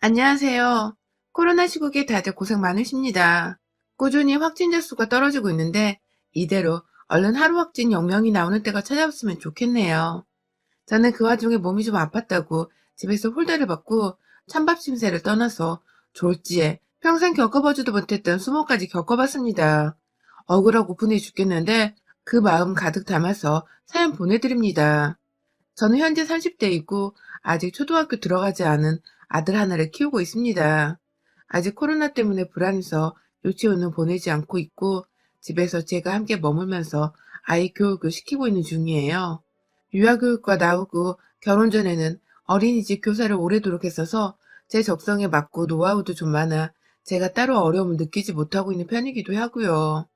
안녕하세요. 코로나 시국에 다들 고생 많으십니다. 꾸준히 확진자 수가 떨어지고 있는데 이대로 얼른 하루 확진 0명이 나오는 때가 찾아왔으면 좋겠네요. 저는 그 와중에 몸이 좀 아팠다고 집에서 홀대를 받고 찬밥 심세를 떠나서 졸지에 평생 겪어보지도 못했던 수모까지 겪어봤습니다. 억울하고 분해 죽겠는데 그 마음 가득 담아서 사연 보내드립니다. 저는 현재 30대이고 아직 초등학교 들어가지 않은 아들 하나를 키우고 있습니다. 아직 코로나 때문에 불안해서 유치원은 보내지 않고 있고 집에서 제가 함께 머물면서 아이 교육을 시키고 있는 중이에요. 유아교육과 나오고 결혼 전에는 어린이집 교사를 오래도록 했어서 제 적성에 맞고 노하우도 좀 많아 제가 따로 어려움을 느끼지 못하고 있는 편이기도 하고요.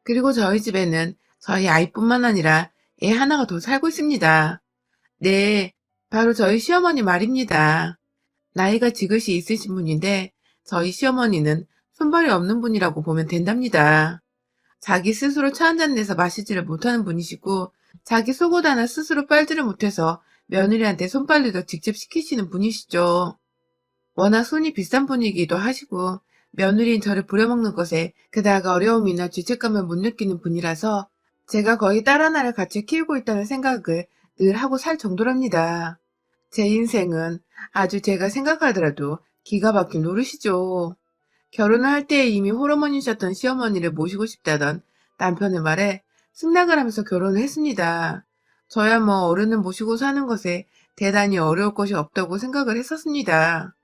그리고 저희 집에는 저희 아이뿐만 아니라 애 하나가 더 살고 있습니다. 네, 바로 저희 시어머니 말입니다. 나이가 지긋이 있으신 분인데 저희 시어머니는 손발이 없는 분이라고 보면 된답니다. 자기 스스로 차 한잔 내서 마시지를 못하는 분이시고 자기 속옷 하나 스스로 빨지를 못해서 며느리한테 손빨래도 직접 시키시는 분이시죠. 워낙 손이 비싼 분이기도 하시고 며느리인 저를 부려먹는 것에 그닥 어려움이나 죄책감을 못 느끼는 분이라서 제가 거의 딸 하나를 같이 키우고 있다는 생각을 늘 하고 살 정도랍니다. 제 인생은 아주 제가 생각하더라도 기가 막힌 노릇이죠. 결혼을 할 때 이미 호르몬이셨던 시어머니를 모시고 싶다던 남편의 말에 승낙을 하면서 결혼을 했습니다. 저야 뭐 어른을 모시고 사는 것에 대단히 어려울 것이 없다고 생각을 했었습니다.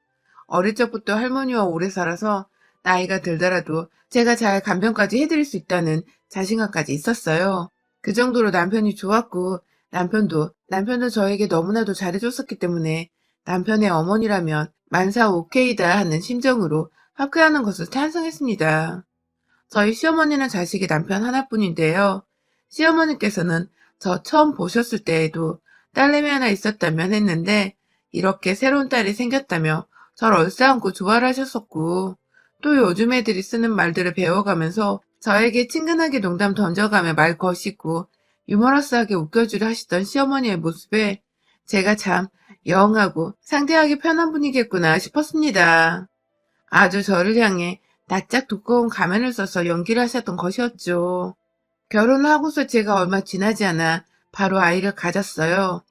어릴 적부터 할머니와 오래 살아서 나이가 들더라도 제가 잘 간병까지 해드릴 수 있다는 자신감까지 있었어요. 그 정도로 남편이 좋았고 남편도 저에게 너무나도 잘해줬었기 때문에 남편의 어머니라면 만사 오케이다 하는 심정으로 화해하는 것을 찬성했습니다. 저희 시어머니는 자식이 남편 하나뿐인데요. 시어머니께서는 저 처음 보셨을 때에도 딸내미 하나 있었다면 했는데 이렇게 새로운 딸이 생겼다며 절 얼싸안고 좋아를 하셨었고 또 요즘 애들이 쓰는 말들을 배워가면서 저에게 친근하게 농담 던져가며 말 거시고 유머러스하게 웃겨주려 하시던 시어머니의 모습에 제가 참 영하고 상대하기 편한 분이겠구나 싶었습니다. 아주 저를 향해 낯짝 두꺼운 가면을 써서 연기를 하셨던 것이었죠. 결혼을 하고서 제가 얼마 지나지 않아 바로 아이를 가졌어요.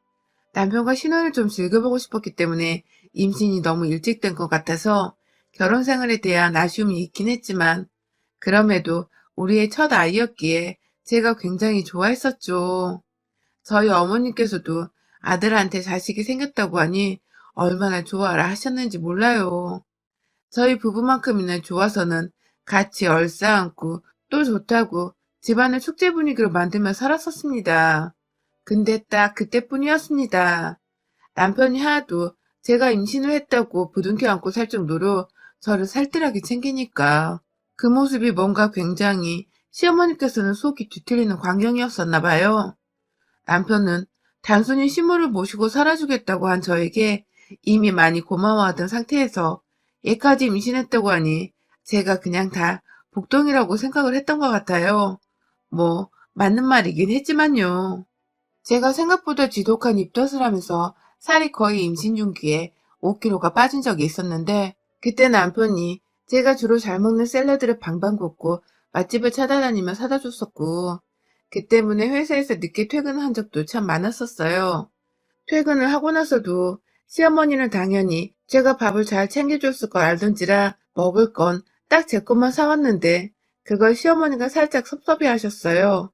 남편과 신혼을 좀 즐겨보고 싶었기 때문에 임신이 너무 일찍 된 것 같아서 결혼 생활에 대한 아쉬움이 있긴 했지만 그럼에도 우리의 첫 아이였기에 제가 굉장히 좋아했었죠. 저희 어머니께서도 아들한테 자식이 생겼다고 하니 얼마나 좋아라 하셨는지 몰라요. 저희 부부만큼이나 좋아서는 같이 얼싸안고 또 좋다고 집안을 축제 분위기로 만들며 살았었습니다. 근데 딱 그때뿐이었습니다. 남편이 하도 제가 임신을 했다고 부둥켜 안고 살 정도로 저를 살뜰하게 챙기니까 그 모습이 뭔가 굉장히 시어머니께서는 속이 뒤틀리는 광경이었었나 봐요. 남편은 단순히 시모를 모시고 살아주겠다고 한 저에게 이미 많이 고마워하던 상태에서 얘까지 임신했다고 하니 제가 그냥 다 복덩이라고 생각을 했던 것 같아요. 뭐 맞는 말이긴 했지만요. 제가 생각보다 지독한 입덧을 하면서 살이 거의 임신 중기에 5kg가 빠진 적이 있었는데 그때 남편이 제가 주로 잘 먹는 샐러드를 방방 굽고 맛집을 찾아다니며 사다 줬었고 그 때문에 회사에서 늦게 퇴근한 적도 참 많았었어요. 퇴근을 하고 나서도 시어머니는 당연히 제가 밥을 잘 챙겨줬을 걸 알던지라 먹을 건 딱 제 것만 사왔는데 그걸 시어머니가 살짝 섭섭해 하셨어요.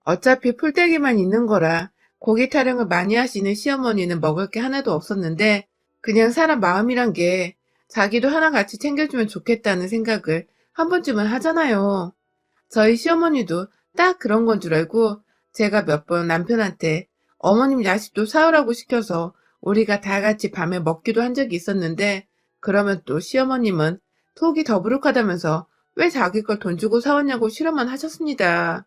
어차피 풀떼기만 있는 거라 고기 타령을 많이 하시는 시어머니는 먹을 게 하나도 없었는데 그냥 사람 마음이란 게 자기도 하나 같이 챙겨주면 좋겠다는 생각을 한 번쯤은 하잖아요. 저희 시어머니도 딱 그런 건 줄 알고 제가 몇 번 남편한테 어머님 야식도 사오라고 시켜서 우리가 다 같이 밤에 먹기도 한 적이 있었는데 그러면 또 시어머님은 속이 더부룩하다면서 왜 자기 걸 돈 주고 사왔냐고 실험만 하셨습니다.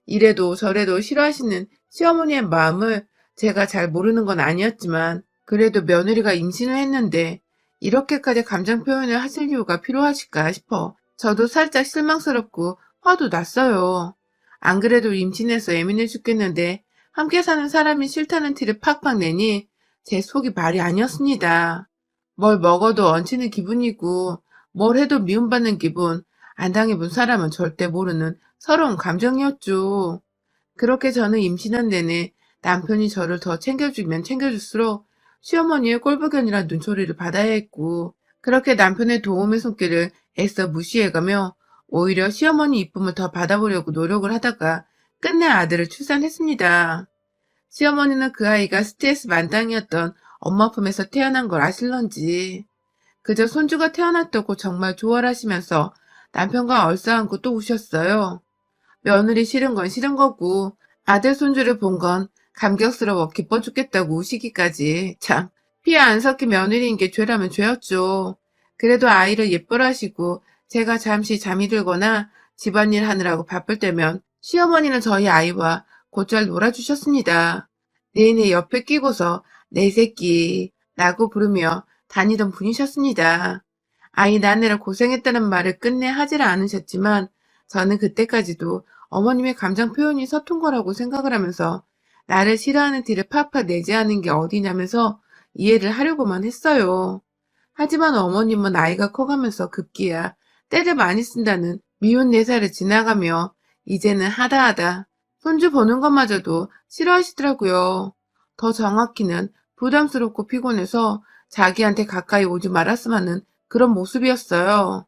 이래도 저래도 싫어하시는 시어머니의 마음을 제가 잘 모르는 건 아니었지만 그래도 며느리가 임신을 했는데 이렇게까지 감정 표현을 하실 이유가 필요하실까 싶어 저도 살짝 실망스럽고 화도 났어요. 안 그래도 임신해서 예민해 죽겠는데 함께 사는 사람이 싫다는 티를 팍팍 내니 제 속이 말이 아니었습니다. 뭘 먹어도 얹히는 기분이고 뭘 해도 미움받는 기분, 안 당해본 사람은 절대 모르는 서러운 감정이었죠. 그렇게 저는 임신한 내내 남편이 저를 더 챙겨주면 챙겨줄수록 시어머니의 꼴불견이란 눈초리를 받아야 했고, 그렇게 남편의 도움의 손길을 애써 무시해가며 오히려 시어머니 이쁨을 더 받아보려고 노력을 하다가 끝내 아들을 출산했습니다. 시어머니는 그 아이가 스트레스 만땅이었던 엄마 품에서 태어난 걸 아실런지 그저 손주가 태어났다고 정말 좋아하시면서 남편과 얼싸안고 또 우셨어요. 며느리 싫은 건 싫은 거고 아들 손주를 본 건 감격스러워 기뻐 죽겠다고 우시기까지. 참, 피 안 섞인 며느리인 게 죄라면 죄였죠. 그래도 아이를 예뻐라 하시고 제가 잠시 잠이 들거나 집안일 하느라고 바쁠 때면 시어머니는 저희 아이와 곧잘 놀아주셨습니다. 내내 옆에 끼고서 내 새끼 라고 부르며 다니던 분이셨습니다. 아이 낳느라 고생했다는 말을 끝내 하지를 않으셨지만 저는 그때까지도 어머님의 감정 표현이 서툰 거라고 생각을 하면서 나를 싫어하는 티를 팍팍 내지 않은 게 어디냐면서 이해를 하려고만 했어요. 하지만 어머님은 아이가 커가면서 급기야 때를 많이 쓴다는 미운 내사를 지나가며 이제는 하다하다 손주 보는 것마저도 싫어하시더라고요. 더 정확히는 부담스럽고 피곤해서 자기한테 가까이 오지 말았으면 하는 그런 모습이었어요.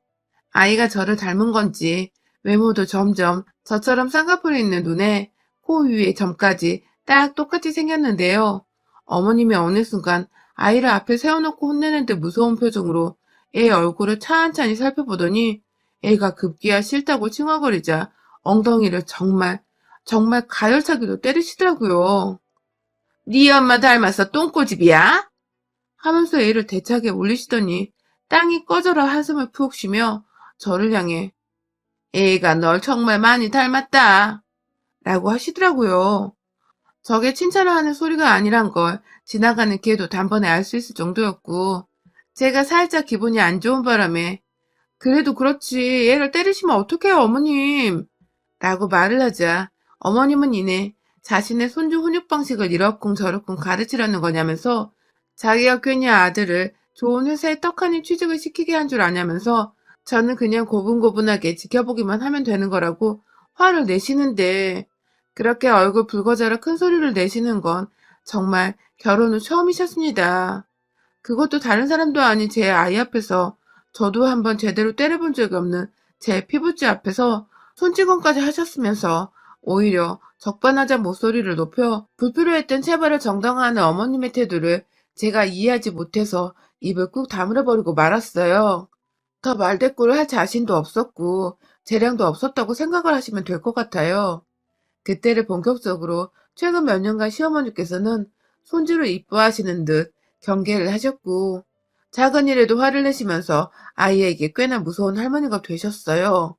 아이가 저를 닮은 건지 외모도 점점 저처럼 쌍꺼풀이 있는 눈에 코 위에 점까지 딱 똑같이 생겼는데요. 어머님이 어느 순간 아이를 앞에 세워놓고 혼내는 듯 무서운 표정으로 애 얼굴을 찬찬히 살펴보더니 애가 급기야 싫다고 칭얼거리자 엉덩이를 정말 가열차기로 때리시더라고요. 네 엄마 닮아서 똥꼬집이야? 하면서 애를 대차게 올리시더니 땅이 꺼져라 한숨을 푹 쉬며 저를 향해 애가 널 정말 많이 닮았다 라고 하시더라고요. 저게 칭찬을 하는 소리가 아니란 걸 지나가는 개도 단번에 알 수 있을 정도였고, 제가 살짝 기분이 안 좋은 바람에 그래도 그렇지 애를 때리시면 어떡해요 어머님 라고 말을 하자 어머님은 이내 자신의 손주 훈육 방식을 이러쿵 저러쿵 가르치려는 거냐면서 자기가 괜히 아들을 좋은 회사에 떡하니 취직을 시키게 한 줄 아냐면서 저는 그냥 고분고분하게 지켜보기만 하면 되는 거라고 화를 내시는데, 그렇게 얼굴 붉어져라 큰 소리를 내시는 건 정말 결혼 후 처음이셨습니다. 그것도 다른 사람도 아닌 제 아이 앞에서, 저도 한번 제대로 때려본 적이 없는 제 피부쥐 앞에서 손찌검까지 하셨으면서 오히려 적반하장 목소리를 높여 불필요했던 체벌을 정당화하는 어머님의 태도를 제가 이해하지 못해서 입을 꾹 다물어버리고 말았어요. 더 말대꾸를 할 자신도 없었고 재량도 없었다고 생각을 하시면 될 것 같아요. 그때를 본격적으로 최근 몇 년간 시어머니께서는 손주를 이뻐하시는 듯 경계를 하셨고 작은 일에도 화를 내시면서 아이에게 꽤나 무서운 할머니가 되셨어요.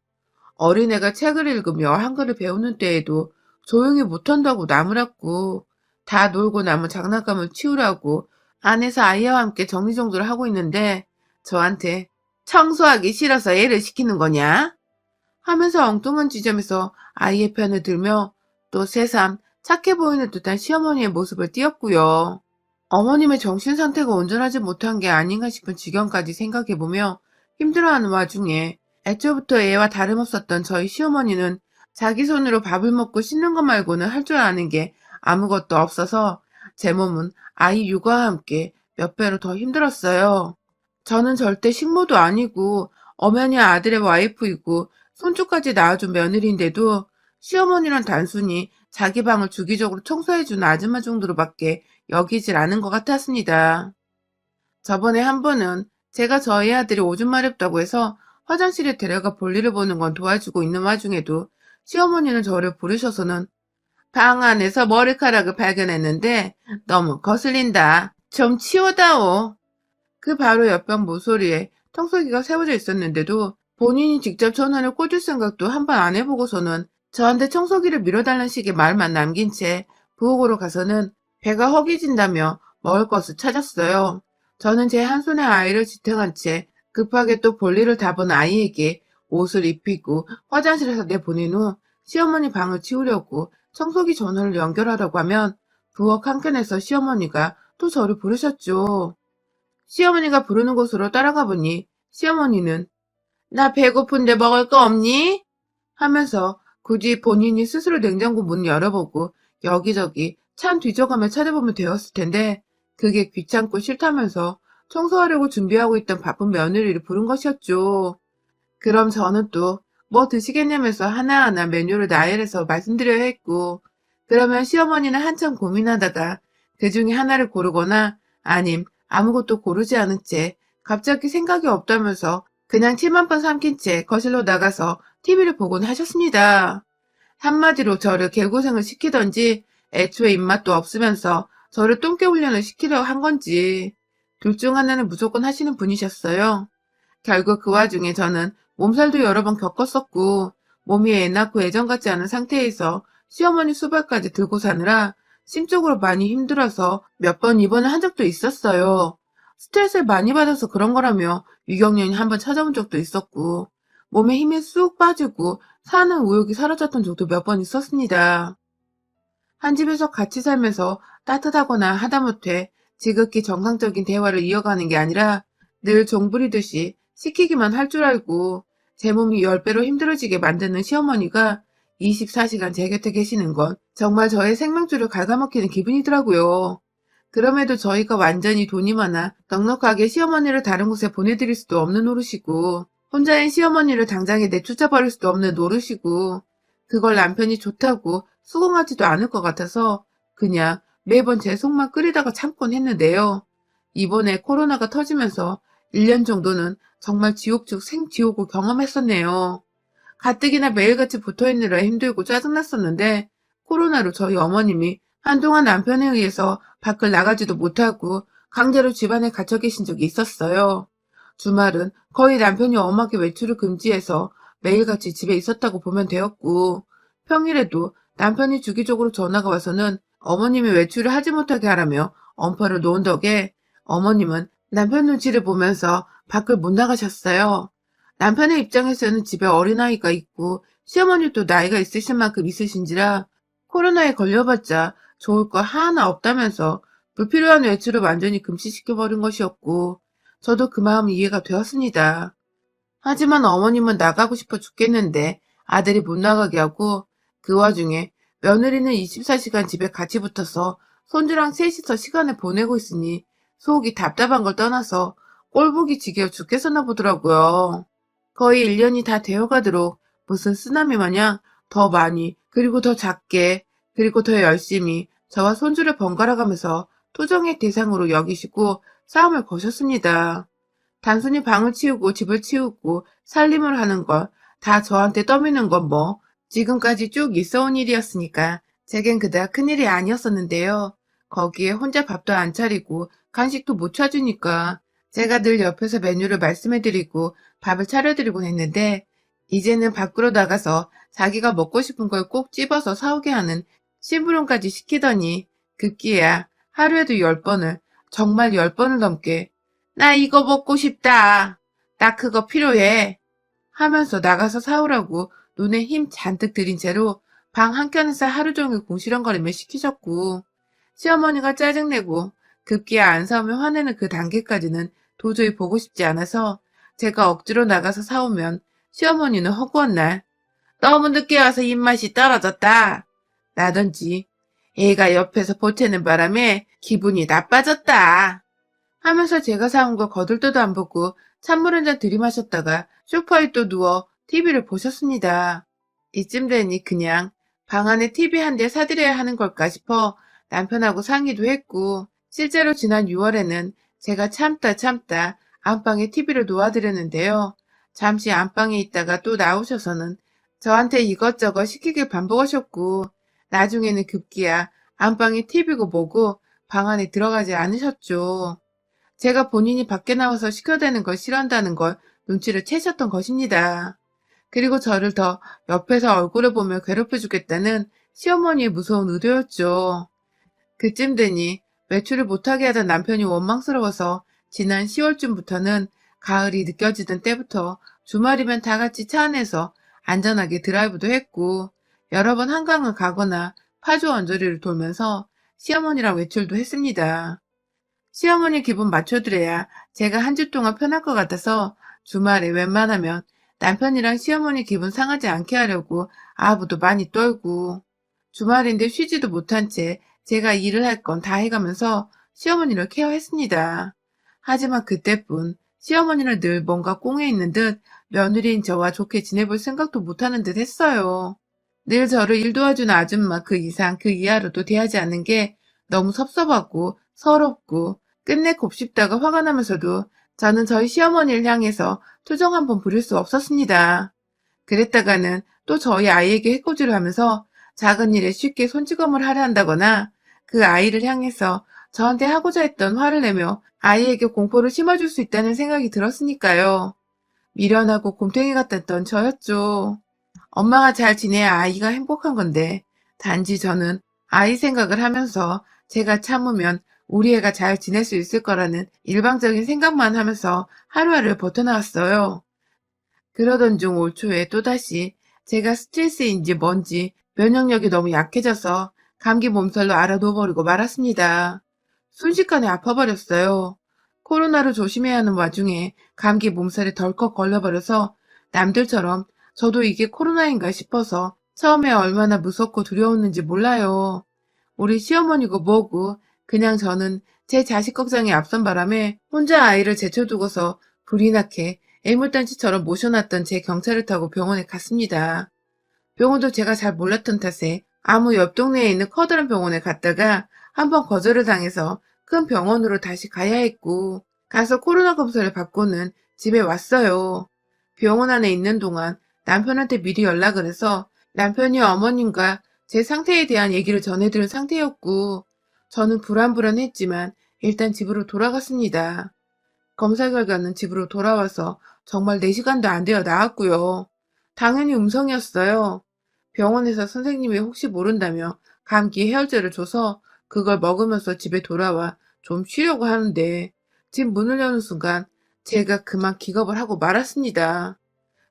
어린애가 책을 읽으며 한글을 배우는 때에도 조용히 못한다고 나무랐고 다 놀고 남은 장난감을 치우라고 안에서 아이와 함께 정리정돈을 하고 있는데 저한테 청소하기 싫어서 애를 시키는 거냐? 하면서 엉뚱한 지점에서 아이의 편을 들며 또 새삼 착해 보이는 듯한 시어머니의 모습을 띄었고요. 어머님의 정신 상태가 온전하지 못한 게 아닌가 싶은 지경까지 생각해보며 힘들어하는 와중에 애초부터 애와 다름없었던 저희 시어머니는 자기 손으로 밥을 먹고 씻는 것 말고는 할 줄 아는 게 아무것도 없어서 제 몸은 아이 육아와 함께 몇 배로 더 힘들었어요. 저는 절대 식모도 아니고 엄연히 아들의 와이프이고 손주까지 낳아준 며느리인데도 시어머니란 단순히 자기 방을 주기적으로 청소해주는 아줌마 정도로밖에 여기질 않은 것 같았습니다. 저번에 한 번은 제가 저희 아들이 오줌 마렵다고 해서 화장실에 데려가 볼일을 보는 건 도와주고 있는 와중에도 시어머니는 저를 부르셔서는 방 안에서 머리카락을 발견했는데 너무 거슬린다. 좀 치워다오. 그 바로 옆방 모서리에 청소기가 세워져 있었는데도 본인이 직접 전화를 꽂을 생각도 한 번 안 해보고서는 저한테 청소기를 밀어달라는 식의 말만 남긴 채 부엌으로 가서는 배가 허기진다며 먹을 것을 찾았어요. 저는 제 한 손에 아이를 지탱한 채 급하게 또 볼일을 다 본 아이에게 옷을 입히고 화장실에서 내보낸 후 시어머니 방을 치우려고 청소기 전원을 연결하려고 하면 부엌 한켠에서 시어머니가 또 저를 부르셨죠. 시어머니가 부르는 곳으로 따라가 보니 시어머니는 나 배고픈데 먹을 거 없니? 하면서 굳이 본인이 스스로 냉장고 문 열어보고 여기저기 찬 뒤져가며 찾아보면 되었을 텐데 그게 귀찮고 싫다면서 청소하려고 준비하고 있던 바쁜 며느리를 부른 것이었죠. 그럼 저는 또 뭐 드시겠냐면서 하나하나 메뉴를 나열해서 말씀드려야 했고, 그러면 시어머니는 한참 고민하다가 그 중에 하나를 고르거나 아님 아무것도 고르지 않은 채 갑자기 생각이 없다면서 그냥 침 한 번 삼킨 채 거실로 나가서 TV를 보곤 하셨습니다. 한마디로 저를 개고생을 시키던지 애초에 입맛도 없으면서 저를 똥개 훈련을 시키려고 한 건지 둘 중 하나는 무조건 하시는 분이셨어요. 결국 그 와중에 저는 몸살도 여러 번 겪었었고 몸이 애 낳고 예전 같지 않은 상태에서 시어머니 수발까지 들고 사느라 심적으로 많이 힘들어서 몇 번 입원을 한 적도 있었어요. 스트레스를 많이 받아서 그런 거라며 유경련이 한 번 찾아온 적도 있었고 몸에 힘이 쑥 빠지고 사는 의욕이 사라졌던 적도 몇 번 있었습니다. 한 집에서 같이 살면서 따뜻하거나 하다못해 지극히 정상적인 대화를 이어가는 게 아니라 늘 종부리듯이 시키기만 할 줄 알고 제 몸이 10배로 힘들어지게 만드는 시어머니가 24시간 제 곁에 계시는 건 정말 저의 생명줄을 갉아먹히는 기분이더라고요. 그럼에도 저희가 완전히 돈이 많아 넉넉하게 시어머니를 다른 곳에 보내드릴 수도 없는 노릇이고 혼자인 시어머니를 당장에 내쫓아버릴 수도 없는 노릇이고 그걸 남편이 좋다고 수긍하지도 않을 것 같아서 그냥 매번 제 속만 끓이다가 참곤 했는데요. 이번에 코로나가 터지면서 1년 정도는 정말 지옥 중 생지옥을 경험했었네요. 가뜩이나 매일같이 붙어있느라 힘들고 짜증났었는데 코로나로 저희 어머님이 한동안 남편에 의해서 밖을 나가지도 못하고 강제로 집안에 갇혀 계신 적이 있었어요. 주말은 거의 남편이 엄하게 외출을 금지해서 매일같이 집에 있었다고 보면 되었고 평일에도 남편이 주기적으로 전화가 와서는 어머님이 외출을 하지 못하게 하라며 엄포를 놓은 덕에 어머님은 남편 눈치를 보면서 밖을 못 나가셨어요. 남편의 입장에서는 집에 어린아이가 있고 시어머니도 나이가 있으신 만큼 있으신지라 코로나에 걸려봤자 좋을 거 하나 없다면서 불필요한 외출을 완전히 금지시켜버린 것이었고 저도 그 마음 이해가 되었습니다. 하지만 어머님은 나가고 싶어 죽겠는데 아들이 못 나가게 하고 그 와중에 며느리는 24시간 집에 같이 붙어서 손주랑 셋이서 시간을 보내고 있으니 속이 답답한 걸 떠나서 꼴보기 지겨워 죽겠었나 보더라고요. 거의 1년이 다 되어가도록 무슨 쓰나미 마냥 더 많이 그리고 더 작게 그리고 더 열심히 저와 손주를 번갈아가면서 투정의 대상으로 여기시고 싸움을 거셨습니다. 단순히 방을 치우고 집을 치우고 살림을 하는 걸 다 저한테 떠미는 건 뭐 지금까지 쭉 있어온 일이었으니까 제겐 그닥 큰일이 아니었었는데요. 거기에 혼자 밥도 안 차리고 간식도 못 차주니까 제가 늘 옆에서 메뉴를 말씀해드리고 밥을 차려드리곤 했는데 이제는 밖으로 나가서 자기가 먹고 싶은 걸 꼭 집어서 사오게 하는 심부름까지 시키더니 급기야 하루에도 10번을 정말 10번을 넘게 나 이거 먹고 싶다. 나 그거 필요해. 하면서 나가서 사오라고 눈에 힘 잔뜩 들인 채로 방 한켠에서 하루 종일 궁시렁거리며 시키셨고 시어머니가 짜증내고 급기야 안 사오면 화내는 그 단계까지는 도저히 보고 싶지 않아서 제가 억지로 나가서 사오면 시어머니는 허구한 날 너무 늦게 와서 입맛이 떨어졌다. 라든지 애가 옆에서 보채는 바람에 기분이 나빠졌다. 하면서 제가 사온 거 거들떠도 안 보고 찬물 한 잔 들이마셨다가 소파에 또 누워 TV를 보셨습니다. 이쯤 되니 그냥 방 안에 TV 한 대 사드려야 하는 걸까 싶어 남편하고 상의도 했고 실제로 지난 6월에는 제가 참다 안방에 TV를 놓아드렸는데요. 잠시 안방에 있다가 또 나오셔서는 저한테 이것저것 시키길 반복하셨고 나중에는 급기야 안방에 TV고 뭐고 방 안에 들어가지 않으셨죠. 제가 본인이 밖에 나와서 시켜대는 걸 싫어한다는 걸 눈치를 채셨던 것입니다. 그리고 저를 더 옆에서 얼굴을 보며 괴롭혀 주겠다는 시어머니의 무서운 의도였죠. 그쯤 되니 외출을 못하게 하던 남편이 원망스러워서 지난 10월쯤부터는 가을이 느껴지던 때부터 주말이면 다 같이 차 안에서 안전하게 드라이브도 했고 여러 번 한강을 가거나 파주 언저리를 돌면서 시어머니랑 외출도 했습니다. 시어머니 기분 맞춰드려야 제가 한 주 동안 편할 것 같아서 주말에 웬만하면 남편이랑 시어머니 기분 상하지 않게 하려고 아부도 많이 떨고 주말인데 쉬지도 못한 채 제가 일을 할 건 다 해가면서 시어머니를 케어했습니다. 하지만 그때뿐 시어머니는 늘 뭔가 꽁에 있는 듯 며느리인 저와 좋게 지내볼 생각도 못하는 듯 했어요. 늘 저를 일 도와주는 아줌마 그 이상 그 이하로도 대하지 않는 게 너무 섭섭하고 서럽고 끝내 곱씹다가 화가 나면서도 저는 저희 시어머니를 향해서 투정 한 번 부릴 수 없었습니다. 그랬다가는 또 저희 아이에게 해코지를 하면서 작은 일에 쉽게 손찌검을 하려 한다거나 그 아이를 향해서 저한테 하고자 했던 화를 내며 아이에게 공포를 심어줄 수 있다는 생각이 들었으니까요. 미련하고 곰탱이 같았던 저였죠. 엄마가 잘 지내야 아이가 행복한 건데 단지 저는 아이 생각을 하면서 제가 참으면 우리 애가 잘 지낼 수 있을 거라는 일방적인 생각만 하면서 하루하루를 버텨나왔어요. 그러던 중 올 초에 또다시 제가 스트레스인지 뭔지 면역력이 너무 약해져서 감기 몸살로 알아누워버리고 말았습니다. 순식간에 아파버렸어요. 코로나로 조심해야 하는 와중에 감기 몸살에 덜컥 걸려버려서 남들처럼 저도 이게 코로나인가 싶어서 처음에 얼마나 무섭고 두려웠는지 몰라요. 우리 시어머니고 뭐고 그냥 저는 제 자식 걱정에 앞선 바람에 혼자 아이를 제쳐두고서 불이 나게 애물단지처럼 모셔놨던 제 경차를 타고 병원에 갔습니다. 병원도 제가 잘 몰랐던 탓에 아무 옆 동네에 있는 커다란 병원에 갔다가 한번 거절을 당해서 큰 병원으로 다시 가야 했고 가서 코로나 검사를 받고는 집에 왔어요. 병원 안에 있는 동안 남편한테 미리 연락을 해서 남편이 어머님과 제 상태에 대한 얘기를 전해드린 상태였고 저는 불안불안했지만 일단 집으로 돌아갔습니다. 검사 결과는 집으로 돌아와서 정말 4시간도 안 되어 나왔고요. 당연히 음성이었어요. 병원에서 선생님이 혹시 모른다며 감기 해열제를 줘서 그걸 먹으면서 집에 돌아와 좀 쉬려고 하는데 집 문을 여는 순간 제가 그만 기겁을 하고 말았습니다.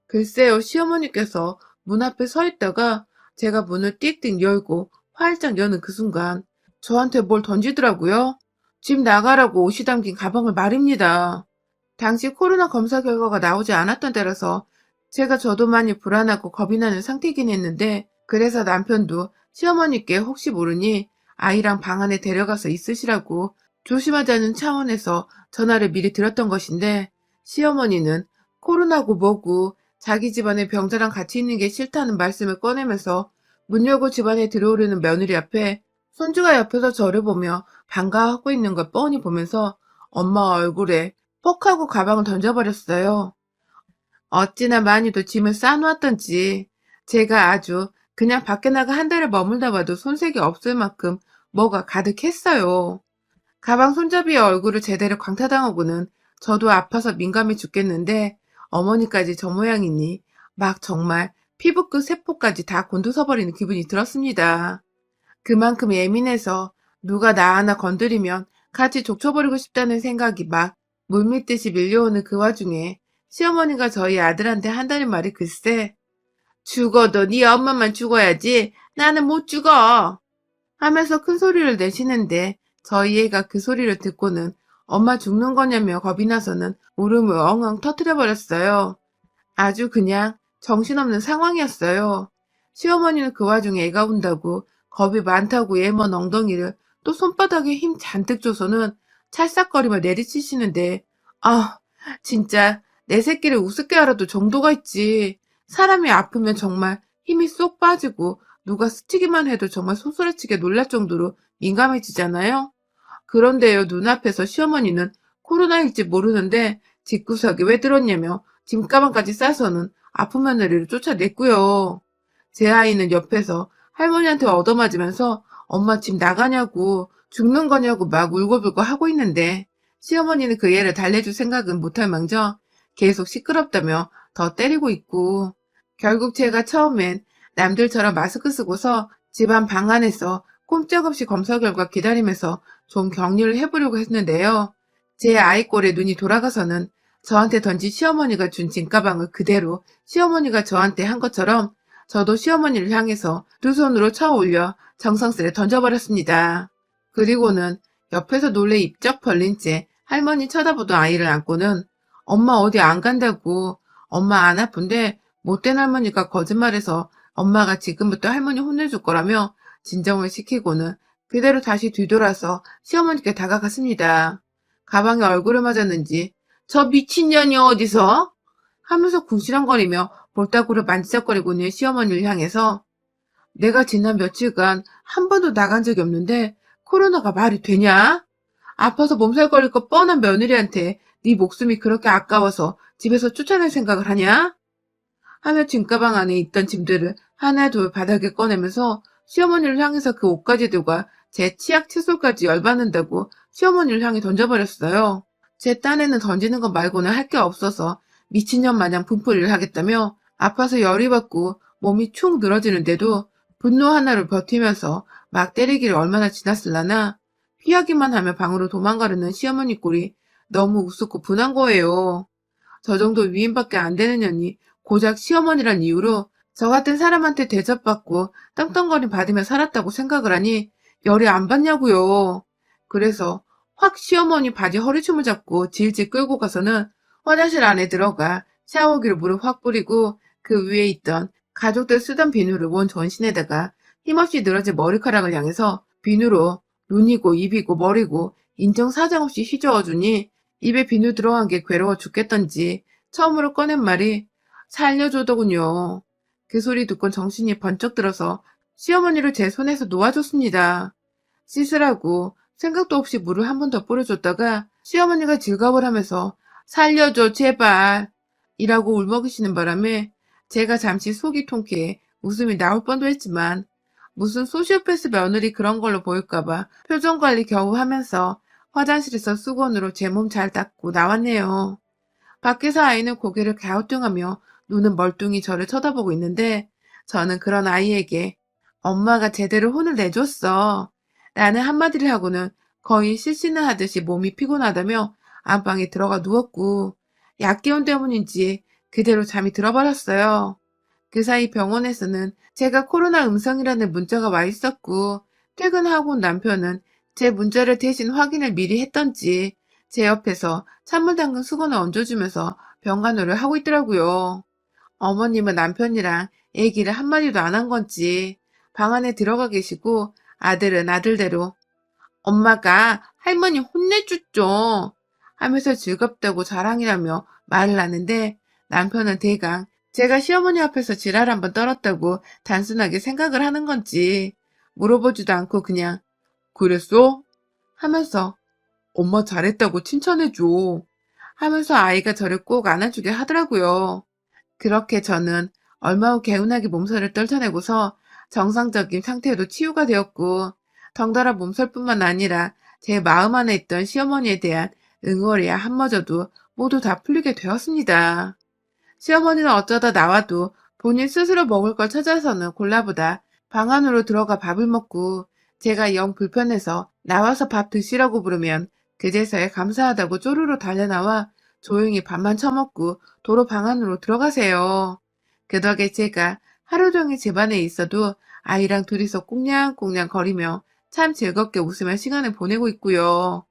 글쎄요, 시어머니께서 문 앞에 서 있다가 제가 문을 띡띡 열고 활짝 여는 그 순간 저한테 뭘 던지더라고요. 집 나가라고 옷이 담긴 가방을 말입니다. 당시 코로나 검사 결과가 나오지 않았던 때라서 제가 저도 많이 불안하고 겁이 나는 상태이긴 했는데 그래서 남편도 시어머니께 혹시 모르니 아이랑 방 안에 데려가서 있으시라고 조심하자는 차원에서 전화를 미리 드렸던 것인데 시어머니는 코로나고 뭐고 자기 집안에 병자랑 같이 있는 게 싫다는 말씀을 꺼내면서 문 열고 집안에 들어오려는 며느리 앞에 손주가 옆에서 저를 보며 반가워하고 있는 걸 뻔히 보면서 엄마 얼굴에 퍽 하고 가방을 던져버렸어요. 어찌나 많이도 짐을 싸놓았던지 제가 아주 그냥 밖에 나가 한 달을 머물다 봐도 손색이 없을 만큼 뭐가 가득했어요. 가방 손잡이에 얼굴을 제대로 광타당하고는 저도 아파서 민감해 죽겠는데 어머니까지 저 모양이니 막 정말 피부끝 세포까지 다 곤두서버리는 기분이 들었습니다. 그만큼 예민해서 누가 나 하나 건드리면 같이 족쳐버리고 싶다는 생각이 막 물밀듯이 밀려오는 그 와중에 시어머니가 저희 아들한테 한다는 말이 글쎄 죽어도 네 엄마만 죽어야지 나는 못 죽어 하면서 큰 소리를 내시는데 저희 애가 그 소리를 듣고는 엄마 죽는 거냐며 겁이 나서는 울음을 엉엉 터뜨려버렸어요. 아주 그냥 정신없는 상황이었어요. 시어머니는 그 와중에 애가 운다고 겁이 많다고 얘먼 엉덩이를 또 손바닥에 힘 잔뜩 줘서는 찰싹거리며 내리치시는데 아 진짜 내 새끼를 우습게 알아도 정도가 있지. 사람이 아프면 정말 힘이 쏙 빠지고 누가 스치기만 해도 정말 소스라치게 놀랄 정도로 민감해지잖아요. 그런데요 눈앞에서 시어머니는 코로나일지 모르는데 집구석에 왜 들었냐며 짐가방까지 싸서는 아픈 며느리를 쫓아냈고요. 제 아이는 옆에서 할머니한테 얻어맞으면서 엄마 집 나가냐고 죽는 거냐고 막 울고불고 하고 있는데 시어머니는 그 애를 달래줄 생각은 못할 망정 계속 시끄럽다며 더 때리고 있고 결국 제가 처음엔 남들처럼 마스크 쓰고서 집안 방 안에서 꼼짝없이 검사 결과 기다리면서 좀 격리를 해보려고 했는데요. 제 아이 꼴에 눈이 돌아가서는 저한테 던진 시어머니가 준 짐가방을 그대로 시어머니가 저한테 한 것처럼 저도 시어머니를 향해서 두 손으로 쳐 올려 정성스레 던져버렸습니다. 그리고는 옆에서 놀래 입적 벌린 채 할머니 쳐다보던 아이를 안고는 엄마 어디 안 간다고. 엄마 안 아픈데 못된 할머니가 거짓말해서 엄마가 지금부터 할머니 혼내줄 거라며 진정을 시키고는 그대로 다시 뒤돌아서 시어머니께 다가갔습니다. 가방에 얼굴을 맞았는지 저 미친년이 어디서? 하면서 궁시렁거리며 볼따구를 만지작거리고 있는 시어머니를 향해서 내가 지난 며칠간 한 번도 나간 적이 없는데 코로나가 말이 되냐? 아파서 몸살 걸릴 거 뻔한 며느리한테 네 목숨이 그렇게 아까워서 집에서 쫓아낼 생각을 하냐? 하며 짐가방 안에 있던 짐들을 하나 둘 바닥에 꺼내면서 시어머니를 향해서 그 옷가지들과 제 치약 칫솔까지 열받는다고 시어머니를 향해 던져버렸어요. 제 딴에는 던지는 것 말고는 할 게 없어서 미친년 마냥 분풀이를 하겠다며 아파서 열이 받고 몸이 축 늘어지는데도 분노 하나로 버티면서 막 때리기를 얼마나 지났을라나 피하기만 하며 방으로 도망가려는 시어머니 꼴이 너무 우습고 분한 거예요. 저 정도 위임밖에 안 되는 년이 고작 시어머니란 이유로 저 같은 사람한테 대접받고 떵떵거림 받으며 살았다고 생각을 하니 열이 안 받냐고요. 그래서 확 시어머니 바지 허리춤을 잡고 질질 끌고 가서는 화장실 안에 들어가 샤워기로 물을 확 뿌리고 그 위에 있던 가족들 쓰던 비누를 원 전신에다가 힘없이 늘어진 머리카락을 향해서 비누로 눈이고 입이고 머리고 인정사정 없이 휘저어주니 입에 비누 들어간 게 괴로워 죽겠던지 처음으로 꺼낸 말이 살려줘더군요. 그 소리 듣곤 정신이 번쩍 들어서 시어머니를 제 손에서 놓아줬습니다. 씻으라고 생각도 없이 물을 한 번 더 뿌려줬다가 시어머니가 질겁을 하면서 살려줘 제발 이라고 울먹이시는 바람에 제가 잠시 속이 통쾌해 웃음이 나올 뻔도 했지만 무슨 소시오패스 며느리 그런 걸로 보일까봐 표정 관리 겨우 하면서 화장실에서 수건으로 제 몸 잘 닦고 나왔네요. 밖에서 아이는 고개를 갸우뚱하며 눈은 멀뚱히 저를 쳐다보고 있는데 저는 그런 아이에게 엄마가 제대로 혼을 내줬어 라는 한마디를 하고는 거의 실신을 하듯이 몸이 피곤하다며 안방에 들어가 누웠고 약기운 때문인지 그대로 잠이 들어버렸어요. 그 사이 병원에서는 제가 코로나 음성이라는 문자가 와 있었고 퇴근하고 온 남편은 제 문자를 대신 확인을 미리 했던지 제 옆에서 찬물 담근 수건을 얹어주면서 병간호를 하고 있더라고요. 어머님은 남편이랑 얘기를 한마디도 안 한 건지 방 안에 들어가 계시고 아들은 아들대로 엄마가 할머니 혼내줬죠 하면서 즐겁다고 자랑이라며 말을 하는데 남편은 대강 제가 시어머니 앞에서 지랄 한번 떨었다고 단순하게 생각을 하는 건지 물어보지도 않고 그냥 그랬어? 하면서 엄마 잘했다고 칭찬해줘 하면서 아이가 저를 꼭 안아주게 하더라고요. 그렇게 저는 얼마 후 개운하게 몸살을 떨쳐내고서 정상적인 상태로 치유가 되었고 덩달아 몸살뿐만 아니라 제 마음 안에 있던 시어머니에 대한 응어리야 한마저도 모두 다 풀리게 되었습니다. 시어머니는 어쩌다 나와도 본인 스스로 먹을 걸 찾아서는 골라보다 방 안으로 들어가 밥을 먹고 제가 영 불편해서 나와서 밥 드시라고 부르면 그제서야 감사하다고 쪼르르 달려나와 조용히 밥만 처먹고 도로 방 안으로 들어가세요. 그 덕에 제가 하루 종일 집안에 있어도 아이랑 둘이서 꽁냥꽁냥 거리며 참 즐겁게 웃으며 시간을 보내고 있고요.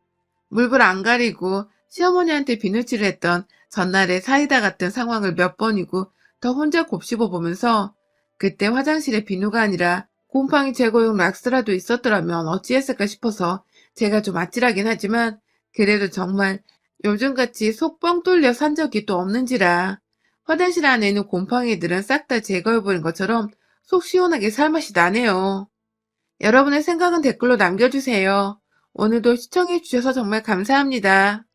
물불 안 가리고 시어머니한테 비누칠을 했던 전날의 사이다 같은 상황을 몇 번이고 더 혼자 곱씹어 보면서 그때 화장실에 비누가 아니라 곰팡이 제거용 락스라도 있었더라면 어찌했을까 싶어서 제가 좀 아찔하긴 하지만 그래도 정말 요즘같이 속 뻥 뚫려 산 적이 또 없는지라 화장실 안에 있는 곰팡이들은 싹 다 제거해버린 것처럼 속 시원하게 살맛이 나네요. 여러분의 생각은 댓글로 남겨주세요. 오늘도 시청해주셔서 정말 감사합니다.